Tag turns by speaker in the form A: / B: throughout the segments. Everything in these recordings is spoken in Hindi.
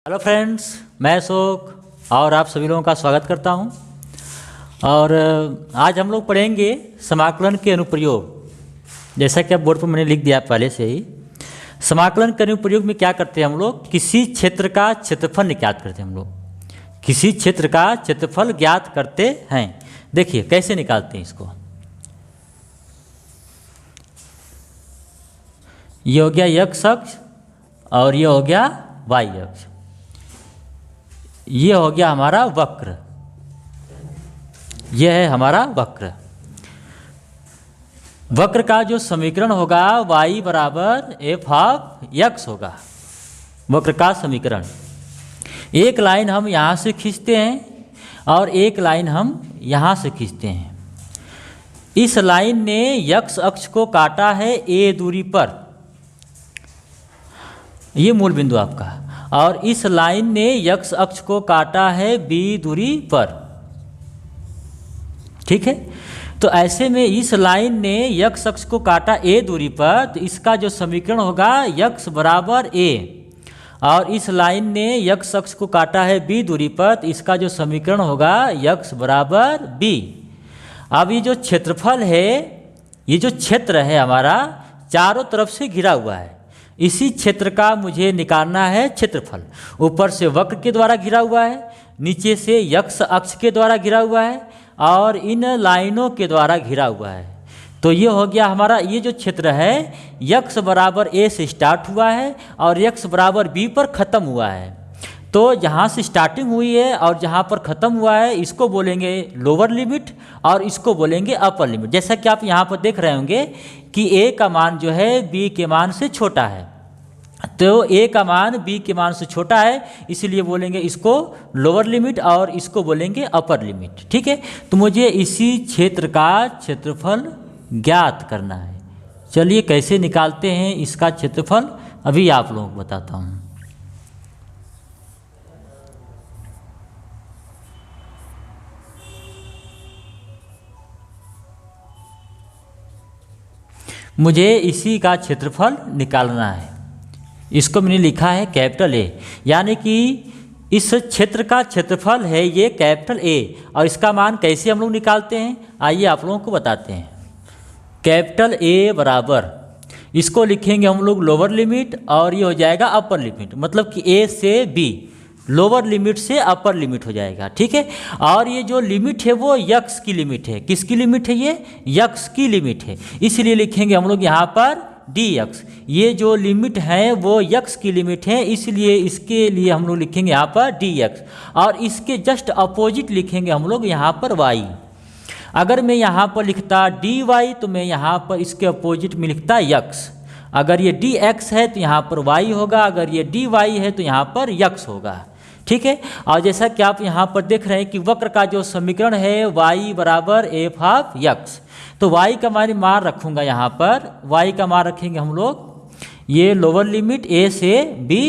A: हेलो फ्रेंड्स, मैं अशोक और आप सभी लोगों का स्वागत करता हूं। और आज हम लोग पढ़ेंगे समाकलन के अनुप्रयोग। जैसा कि अब बोर्ड पर मैंने लिख दिया पहले से ही। समाकलन के अनुप्रयोग में क्या करते हैं हम लोग? किसी क्षेत्र का क्षेत्रफल ज्ञात करते हैं। हम लोग किसी क्षेत्र का क्षेत्रफल ज्ञात करते हैं। देखिए कैसे निकालते हैं इसको। ये हो गया x अक्ष और ये हो गया y अक्ष। ये हो गया हमारा वक्र। यह है हमारा वक्र। वक्र का जो समीकरण होगा y बराबर एफ ऑफ x होगा। वक्र का समीकरण एक लाइन हम यहाँ से खींचते हैं और एक लाइन हम यहाँ से खींचते हैं। इस लाइन ने x अक्ष को काटा है a दूरी पर, ये मूल बिंदु आपका, और इस लाइन ने x अक्ष को काटा है b दूरी पर। ठीक है, तो ऐसे में इस लाइन ने x अक्ष को काटा a दूरी पर, तो इसका जो समीकरण होगा x बराबर a, और इस लाइन ने x अक्ष को काटा है b दूरी पर, तो इसका जो समीकरण होगा x बराबर b। अब ये जो क्षेत्रफल है, ये जो क्षेत्र है हमारा चारों तरफ से घिरा हुआ है, इसी क्षेत्र का मुझे निकालना है क्षेत्रफल। ऊपर से वक्र के द्वारा घिरा हुआ है, नीचे से x अक्ष के द्वारा घिरा हुआ है और इन लाइनों के द्वारा घिरा हुआ है। तो ये हो गया हमारा, ये जो क्षेत्र है x बराबर a से स्टार्ट हुआ है और x बराबर b पर ख़त्म हुआ है। तो जहाँ से स्टार्टिंग हुई है और जहाँ पर ख़त्म हुआ है, इसको बोलेंगे लोअर लिमिट और इसको बोलेंगे अपर लिमिट। जैसा कि आप यहाँ पर देख रहे होंगे कि a का मान जो है b के मान से छोटा है, तो a का मान b के मान से छोटा है, इसलिए बोलेंगे इसको लोअर लिमिट और इसको बोलेंगे अपर लिमिट। ठीक है, तो मुझे इसी क्षेत्र का क्षेत्रफल ज्ञात करना है। चलिए कैसे निकालते हैं इसका क्षेत्रफल, अभी आप लोगों को बताता हूँ। मुझे इसी का क्षेत्रफल निकालना है। इसको मैंने लिखा है कैपिटल A, यानी कि इस क्षेत्र का क्षेत्रफल है ये कैपिटल A। और इसका मान कैसे हम लोग निकालते हैं, आइए आप लोगों को बताते हैं। कैपिटल A बराबर, इसको लिखेंगे हम लोग लोअर लिमिट और ये हो जाएगा अपर लिमिट, मतलब कि A से B, लोअर लिमिट से अपर लिमिट हो जाएगा। ठीक है, और ये जो लिमिट है वो x की लिमिट है। किसकी लिमिट है? ये x की लिमिट है, इसलिए लिखेंगे हम लोग यहाँ पर dx। ये जो लिमिट है वो x की लिमिट है, इसलिए इसके लिए हम लोग लिखेंगे यहाँ पर dx, और इसके जस्ट अपोजिट लिखेंगे हम लोग यहाँ पर y। अगर मैं यहाँ पर लिखता dy तो मैं यहाँ पर इसके अपोजिट में लिखता x। अगर ये dx है तो यहाँ पर y होगा, अगर ये dy है तो यहाँ पर x होगा। ठीक है, और जैसा कि आप यहाँ पर देख रहे हैं कि वक्र का जो समीकरण है y बराबर एफ ऑफ x, तो y का मान रखूँगा यहाँ पर, y का मान रखेंगे हम लोग ये लोअर लिमिट a से b,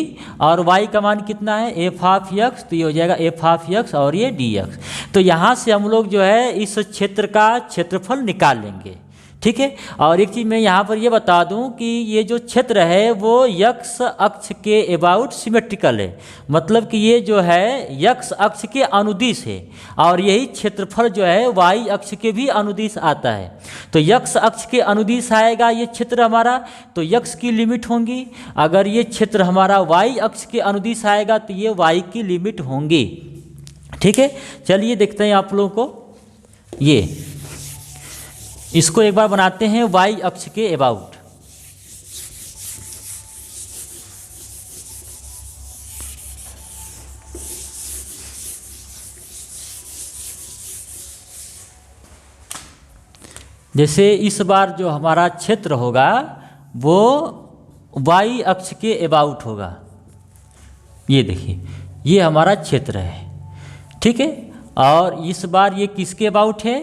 A: और y का मान कितना है एफ ऑफ x, तो ये हो जाएगा एफ ऑफ x और ये dx। तो यहाँ से हम लोग जो है इस क्षेत्र का क्षेत्रफल निकाल लेंगे। ठीक है, और एक चीज़ मैं यहाँ पर ये बता दूँ कि ये जो क्षेत्र है वो x अक्ष के अबाउट सिमेट्रिकल है, मतलब कि ये जो है x अक्ष के अनुदिश है, और यही क्षेत्रफल जो है y अक्ष के भी अनुदिश आता है। तो x अक्ष के अनुदिश आएगा ये क्षेत्र हमारा, तो x की लिमिट होंगी। अगर ये क्षेत्र हमारा y अक्ष के अनुदिश आएगा तो ये y की लिमिट होंगी। ठीक है, चलिए देखते हैं आप लोगों को। ये इसको एक बार बनाते हैं y अक्ष के अबाउट। जैसे इस बार जो हमारा क्षेत्र होगा वो y अक्ष के अबाउट होगा। ये देखिए ये हमारा क्षेत्र है। ठीक है, और इस बार ये किसके अबाउट है?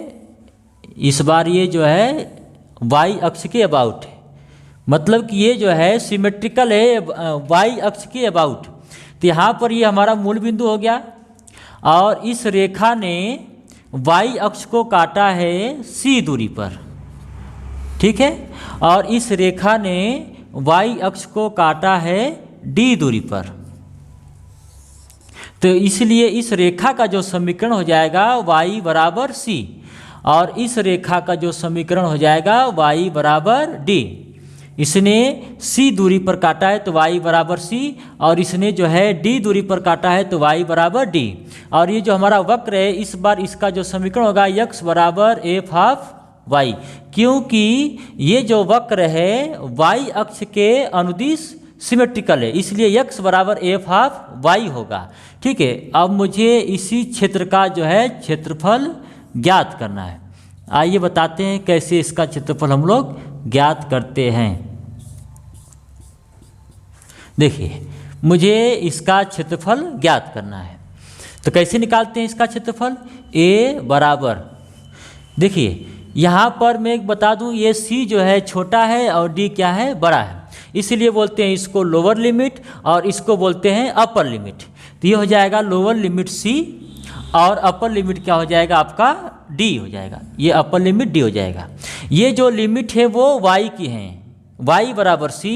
A: इस बार ये जो है y अक्ष के अबाउट है, मतलब कि ये जो है सिमेट्रिकल है y अक्ष के अबाउट। तो यहाँ पर ये हमारा मूल बिंदु हो गया, और इस रेखा ने y अक्ष को काटा है c दूरी पर। ठीक है, और इस रेखा ने y अक्ष को काटा है d दूरी पर। तो इसलिए इस रेखा का जो समीकरण हो जाएगा y बराबर c, और इस रेखा का जो समीकरण हो जाएगा y बराबर d। इसने c दूरी पर काटा है तो y बराबर c, और इसने जो है d दूरी पर काटा है तो y बराबर d। और ये जो हमारा वक्र है इस बार इसका जो समीकरण होगा x बराबर f ऑफ y, क्योंकि ये जो वक्र है y अक्ष के अनुदिश सिमेट्रिकल है, इसलिए x बराबर f ऑफ y होगा। ठीक है, अब मुझे इसी क्षेत्र का जो है क्षेत्रफल ज्ञात करना है। आइए बताते हैं कैसे इसका क्षेत्रफल हम लोग ज्ञात करते हैं। देखिए, मुझे इसका क्षेत्रफल ज्ञात करना है, तो कैसे निकालते हैं इसका क्षेत्रफल। a बराबर, देखिए यहाँ पर मैं एक बता दूं, ये c जो है छोटा है और d क्या है, बड़ा है, इसीलिए बोलते हैं इसको लोअर लिमिट और इसको बोलते हैं अपर लिमिट। तो ये हो जाएगा लोअर लिमिट c और अपर लिमिट क्या हो जाएगा आपका d हो जाएगा, ये अपर लिमिट d हो जाएगा। ये जो लिमिट है वो y की है, y बराबर c,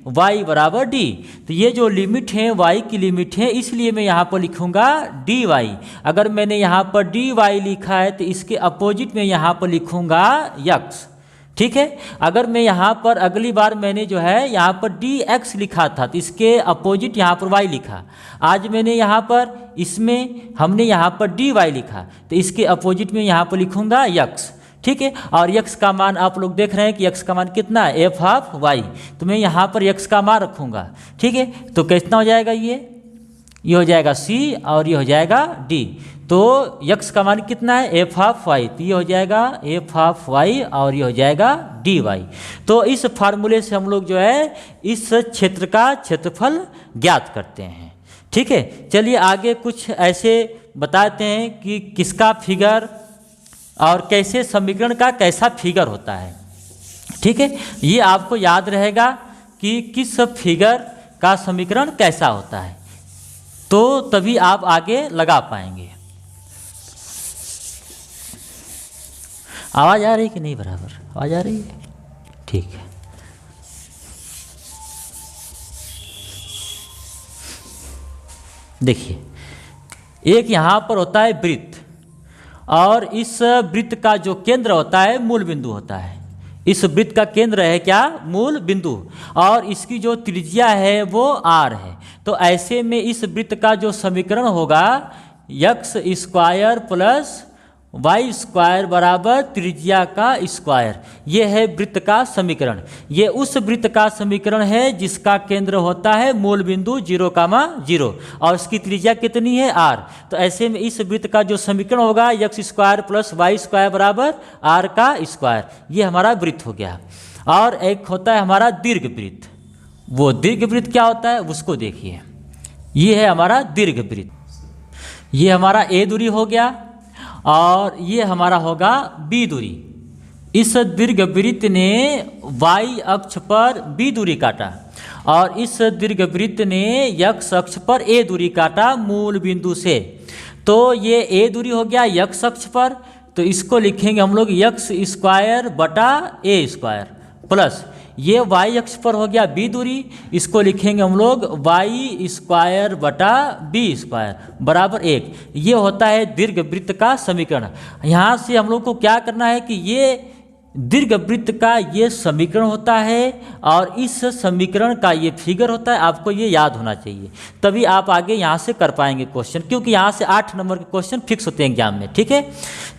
A: y बराबर d। तो ये जो लिमिट है y की लिमिट है, इसलिए मैं यहाँ पर लिखूँगा dy। अगर मैंने यहाँ पर dy लिखा है तो इसके अपोजिट में यहाँ पर लिखूँगा x। ठीक है, अगर मैं यहाँ पर अगली बार मैंने जो है यहाँ पर dx लिखा था तो इसके अपोजिट यहाँ पर y लिखा। आज मैंने यहाँ पर इसमें हमने यहाँ पर dy लिखा तो इसके अपोजिट में यहाँ पर लिखूँगा x। ठीक है, और x का मान आप लोग देख रहे हैं कि x का मान कितना है, f ऑफ y, तो मैं यहाँ पर x का मान रखूँगा। ठीक है, तो कितना हो जाएगा, ये हो जाएगा c और ये हो जाएगा d। तो x का मान कितना है, f ऑफ y, तो ये हो जाएगा f ऑफ y और ये हो जाएगा dy। तो इस फार्मूले से हम लोग जो है इस क्षेत्र का क्षेत्रफल ज्ञात करते हैं। ठीक है, चलिए आगे कुछ ऐसे बताते हैं कि किसका फिगर और कैसे समीकरण का कैसा फिगर होता है। ठीक है, ये आपको याद रहेगा कि किस फिगर का समीकरण कैसा होता है, तो तभी आप आगे लगा पाएंगे। आवाज़ आ रही कि नहीं, बराबर आवाज़ आ रही है, ठीक है। देखिए, एक यहाँ पर होता है वृत्त, और इस वृत्त का जो केंद्र होता है मूल बिंदु होता है। इस वृत्त का केंद्र है क्या, मूल बिंदु, और इसकी जो त्रिज्या है वो r है। तो ऐसे में इस वृत्त का जो समीकरण होगा x square plus y square बराबर त्रिज्या का स्क्वायर, ये है वृत्त का समीकरण। ये उस वृत्त का समीकरण है जिसका केंद्र होता है मूल बिंदु 0,0 और उसकी त्रिज्या कितनी है, r। तो ऐसे में इस वृत्त का जो समीकरण होगा x square plus y square बराबर r का स्क्वायर, ये हमारा वृत्त हो गया। और एक होता है हमारा दीर्घ वृत्त। वो दीर्घ वृत्त क्या होता है उसको देखिए, ये है हमारा दीर्घ वृत्त। ये हमारा a दूरी हो गया और ये हमारा होगा b दूरी। इस दीर्घ वृत्त ने y अक्ष पर b दूरी काटा और इस दीर्घ वृत्त ने x अक्ष पर a दूरी काटा मूल बिंदु से। तो ये a दूरी हो गया x अक्ष पर, तो इसको लिखेंगे हम लोग x स्क्वायर बटा a स्क्वायर प्लस ये y अक्ष पर हो गया b दूरी, इसको लिखेंगे हम लोग y स्क्वायर बटा b स्क्वायर बराबर 1। ये होता है दीर्घ वृत्त का समीकरण। यहाँ से हम लोग को क्या करना है कि ये दीर्घ वृत्त का ये समीकरण होता है और इस समीकरण का ये फिगर होता है। आपको ये याद होना चाहिए, तभी आप आगे यहाँ से कर पाएंगे क्वेश्चन, क्योंकि यहाँ से 8 नंबर के क्वेश्चन फिक्स होते हैं एग्जाम में। ठीक है,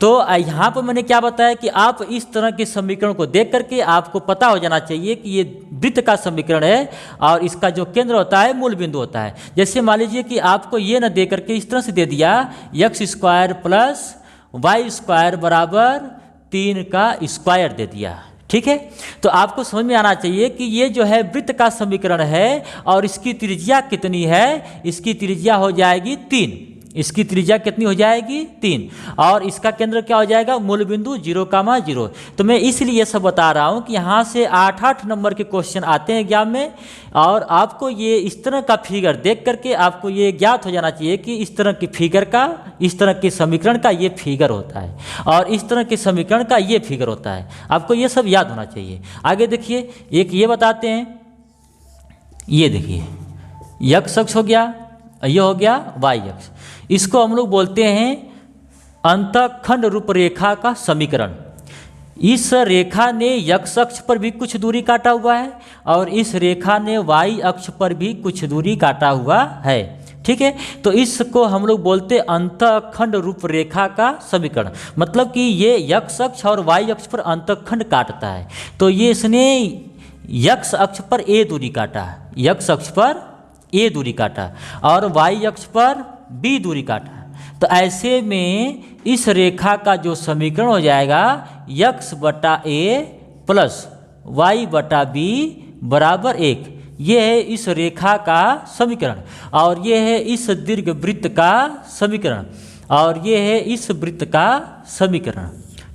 A: तो यहाँ पर मैंने क्या बताया कि आप इस तरह के समीकरण को देख करके आपको पता हो जाना चाहिए कि ये वृत्त का समीकरण है और इसका जो केंद्र होता है मूल बिंदु होता है। जैसे मान लीजिए कि आपको ये न दे करके इस तरह से दे दिया x square plus y square बराबर 3 का स्क्वायर दे दिया। ठीक है, तो आपको समझ में आना चाहिए कि ये जो है वृत्त का समीकरण है और इसकी त्रिज्या कितनी है, इसकी त्रिज्या हो जाएगी 3। इसकी त्रिज्या कितनी हो जाएगी 3, और इसका केंद्र क्या हो जाएगा मूल बिंदु 0,0। तो मैं इसलिए ये सब बता रहा हूँ कि यहाँ से 8-8 नंबर के क्वेश्चन आते हैं एग्जाम में, और आपको ये इस तरह का फिगर देख करके आपको ये ज्ञात हो जाना चाहिए कि इस तरह की फिगर का, इस तरह के समीकरण का ये फिगर होता है और इस तरह के समीकरण का ये फिगर होता है। आपको ये सब याद होना चाहिए। आगे देखिए, एक ये बताते हैं, ये देखिए x अक्ष हो गया ये हो गया वाई अक्ष। इसको हम लोग बोलते हैं अंतःखंड रूपरेखा का समीकरण। इस रेखा ने x अक्ष पर भी कुछ दूरी काटा हुआ है और इस रेखा ने y अक्ष पर भी कुछ दूरी काटा हुआ है। ठीक है, तो इसको हम लोग बोलते हैं अंतःखंड रूपरेखा का समीकरण। मतलब कि ये x अक्ष और y अक्ष पर अंतःखंड काटता है, तो ये इसने x अक्ष पर a दूरी काटा, x अक्ष पर a दूरी काटा और y अक्ष पर b दूरी काटा। तो ऐसे में इस रेखा का जो समीकरण हो जाएगा x बटा a प्लस y बटा b बराबर 1। ये है इस रेखा का समीकरण और ये है इस दीर्घवृत्त का समीकरण और ये है इस वृत्त का समीकरण।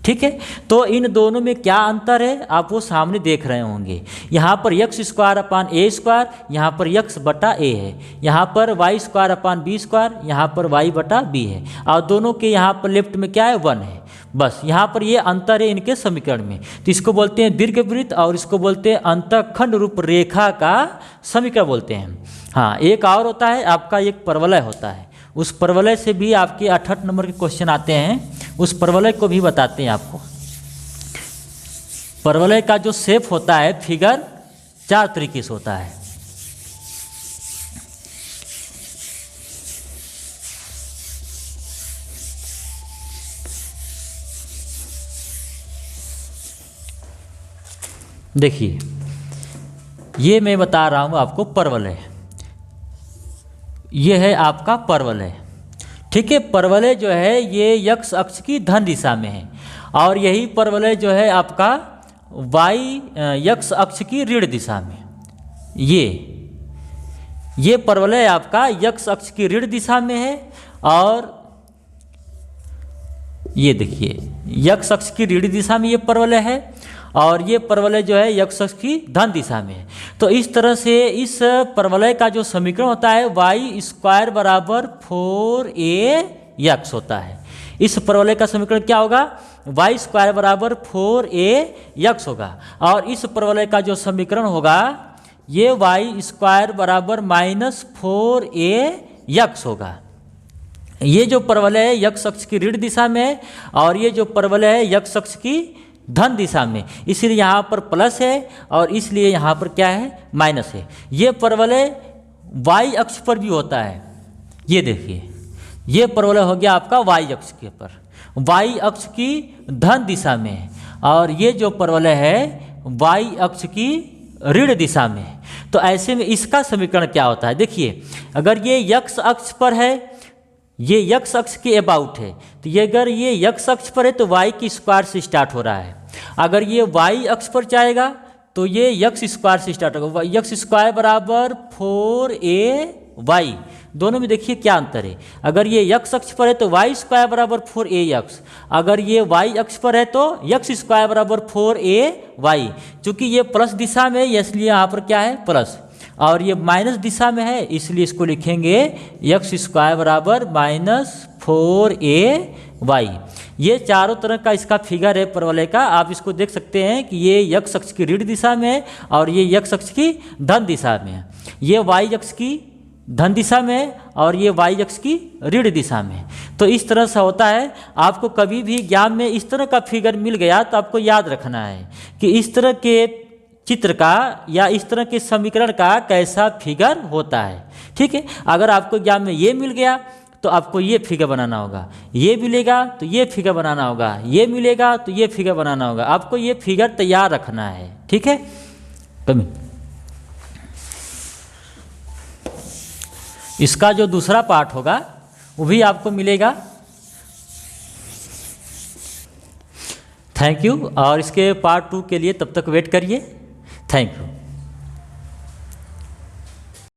A: ठीक है, तो इन दोनों में क्या अंतर है आप वो सामने देख रहे होंगे। यहाँ पर x square upon a square, यहाँ पर x बटा a है, यहाँ पर y square upon b square, यहाँ पर y बटा b है और दोनों के यहाँ पर लेफ्ट में क्या है 1 है। बस यहाँ पर ये अंतर है इनके समीकरण में। तो इसको बोलते हैं दीर्घवृत्त और इसको बोलते हैं अंतःखंड रूपरेखा का समीकरण बोलते हैं। हाँ, एक और होता है आपका एक परवलय होता है, उस परवलय से भी आपके 68 नंबर के क्वेश्चन आते हैं, उस परवलय को भी बताते हैं आपको। परवलय का जो शेप होता है फिगर 4 तरीके से होता है। देखिए, ये मैं बता रहा हूँ आपको परवलय, ये है आपका परवलय। ठीक है, परवलय जो है ये x अक्ष की धन दिशा में है और यही परवलय जो है आपका x अक्ष की ऋण दिशा में। ये परवलय आपका x अक्ष की ऋण दिशा में है और ये देखिए x अक्ष की ऋण दिशा में ये परवलय है और ये परवलय जो है x अक्ष की धन दिशा में है। तो इस तरह से इस परवलय का जो समीकरण होता है y स्क्वायर बराबर 4ax होता है। इस परवलय का समीकरण क्या होगा, y स्क्वायर बराबर 4ax होगा और इस परवलय का जो समीकरण होगा ये y स्क्वायर बराबर -4ax होगा। ये जो परवलय है x अक्ष की ऋण दिशा में है और ये जो परवलय है x अक्ष की धन दिशा में, इसलिए यहाँ पर प्लस है और इसलिए यहाँ पर क्या है माइनस है। ये परवलय y अक्ष पर भी होता है। ये देखिए, ये परवलय हो गया आपका y अक्ष के पर, y अक्ष की धन दिशा में है और ये जो परवलय है y अक्ष की ऋण दिशा में है। तो ऐसे में इसका समीकरण क्या होता है, देखिए अगर ये x अक्ष पर है, ये x अक्ष के अबाउट है, तो ये अगर ये x अक्ष पर है तो y की स्क्वायर से स्टार्ट हो रहा है। अगर ये y अक्ष पर जाएगा तो ये x स्क्वायर से स्टार्ट होगा, x स्क्वायर बराबर 4ay। दोनों में देखिए क्या अंतर है, अगर ये x अक्ष पर है तो y स्क्वायर बराबर 4ax, अगर ये y अक्ष पर है तो x स्क्वायर बराबर 4ay। चूँकि ये प्लस दिशा में है इसलिए यहाँ पर क्या है प्लस और ये माइनस दिशा में है इसलिए इसको लिखेंगे x स्क्वायर बराबर -4ay। ये चारों तरह का इसका फिगर है परवलय का, आप इसको देख सकते हैं कि ये x अक्ष की ऋण दिशा में है और ये x अक्ष की धन दिशा में है, ये y अक्ष की धन दिशा में है और ये y अक्ष की ऋण दिशा में है। तो इस तरह से होता है। आपको कभी भी ज्ञान में इस तरह का फिगर मिल गया तो आपको याद रखना है कि इस तरह के चित्र का या इस तरह के समीकरण का कैसा फिगर होता है। ठीक है, अगर आपको ज्ञान में ये मिल गया तो आपको ये फिगर बनाना होगा, ये मिलेगा तो ये फिगर बनाना होगा, ये मिलेगा तो ये फिगर बनाना होगा, आपको ये फिगर तैयार रखना है। ठीक है, कमी इसका जो दूसरा पार्ट होगा वो भी आपको मिलेगा। थैंक यू, और इसके पार्ट 2 के लिए तब तक वेट करिए। Thank you.